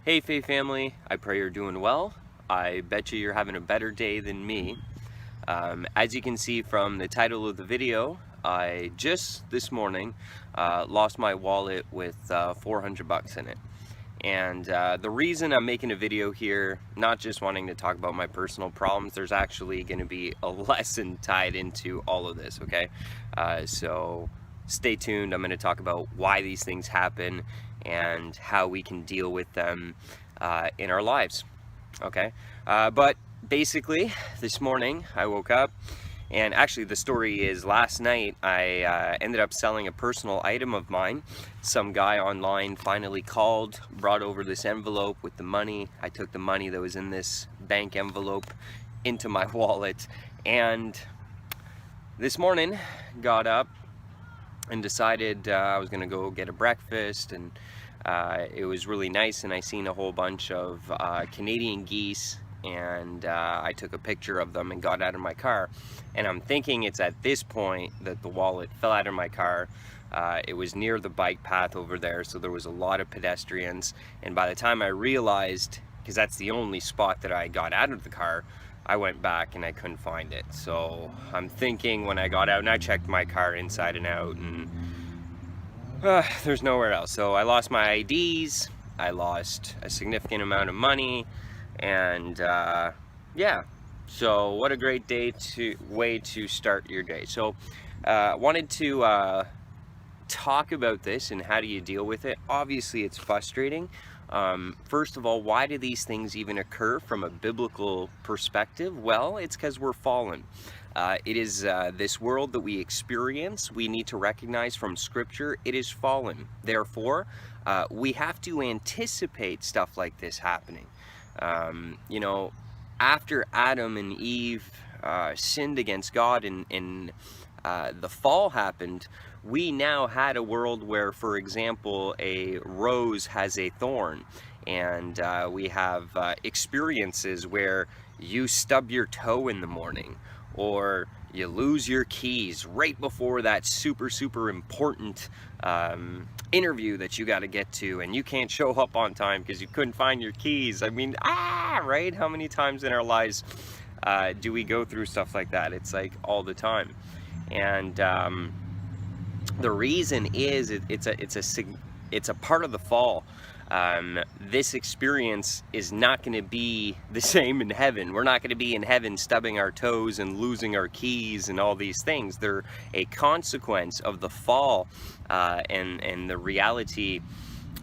Hey Faith family, I pray you're doing well. I bet you're having a better day than me. As you can see from the title of the video, I just this morning lost my wallet with 400 bucks in it. And the reason I'm making a video here, not just wanting to talk about my personal problems, there's actually going to be a lesson tied into all of this, okay? So stay tuned. I'm going to talk about why these things happen and how we can deal with them in our lives, okay? But basically, this morning I woke up, and actually the story is last night I ended up selling a personal item of mine. Some guy online finally called, brought over this envelope with the money. I took the money that was in this bank envelope into my wallet, and this morning got up and decided I was gonna go get a breakfast, and it was really nice, and I seen a whole bunch of Canadian geese, and I took a picture of them and got out of my car. And I'm thinking it's at this point that the wallet fell out of my car. It was near the bike path over there, so there was a lot of pedestrians, and by the time I realized, because that's the only spot that I got out of the car, I went back and I couldn't find it. So I'm thinking when I got out and I checked my car inside and out, and there's nowhere else. So I lost my IDs, I lost a significant amount of money, and yeah. So what a great way to start your day. So wanted to talk about this and how do you deal with it. Obviously it's frustrating. First of all, why do these things even occur from a biblical perspective? Well, it's because we're fallen. It is this world that we experience, we need to recognize from Scripture, it is fallen. Therefore, we have to anticipate stuff like this happening. You know, after Adam and Eve sinned against God and the fall happened, we now had a world where, for example, a rose has a thorn, and we have experiences where you stub your toe in the morning, or you lose your keys right before that super important interview that you got to get to, and you can't show up on time because you couldn't find your keys. I mean, right? How many times in our lives do we go through stuff like that? It's like all the time. And the reason is it's a part of the fall. This experience is not going to be the same in heaven. We're not going to be in heaven stubbing our toes and losing our keys and all these things. They're a consequence of the fall and the reality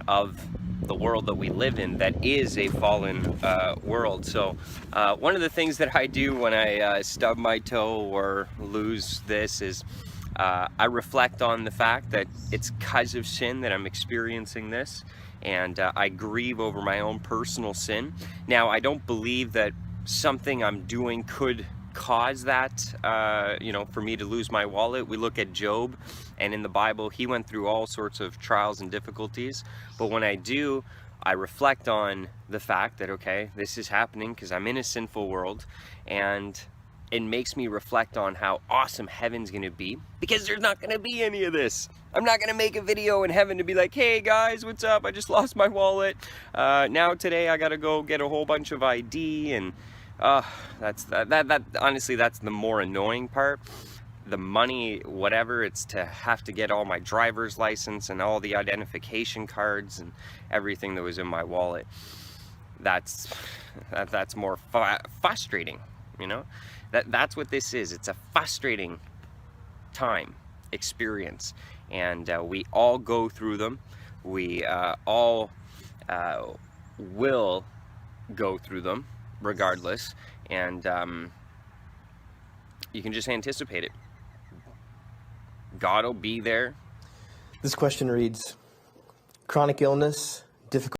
of the world that we live in, that is a fallen world. So one of the things that I do when I stub my toe or lose this is I reflect on the fact that it's because of sin that I'm experiencing this, and I grieve over my own personal sin. Now, I don't believe that something I'm doing could cause that, you know, for me to lose my wallet. We look at Job, and in the Bible, he went through all sorts of trials and difficulties. But when I do, I reflect on the fact that, okay, this is happening because I'm in a sinful world, and it makes me reflect on how awesome heaven's gonna be, because there's not gonna be any of this. I'm not gonna make a video in heaven to be like, hey guys, what's up? I just lost my wallet. Now today I gotta go get a whole bunch of ID, and that honestly, that's the more annoying part. The money, whatever, it's to have to get all my driver's license and all the identification cards and everything that was in my wallet. That's more frustrating, you know? That's what this is. It's a frustrating experience, and we all go through them. We all will go through them regardless, and you can just anticipate it. God will be there. This question reads, chronic illness, difficult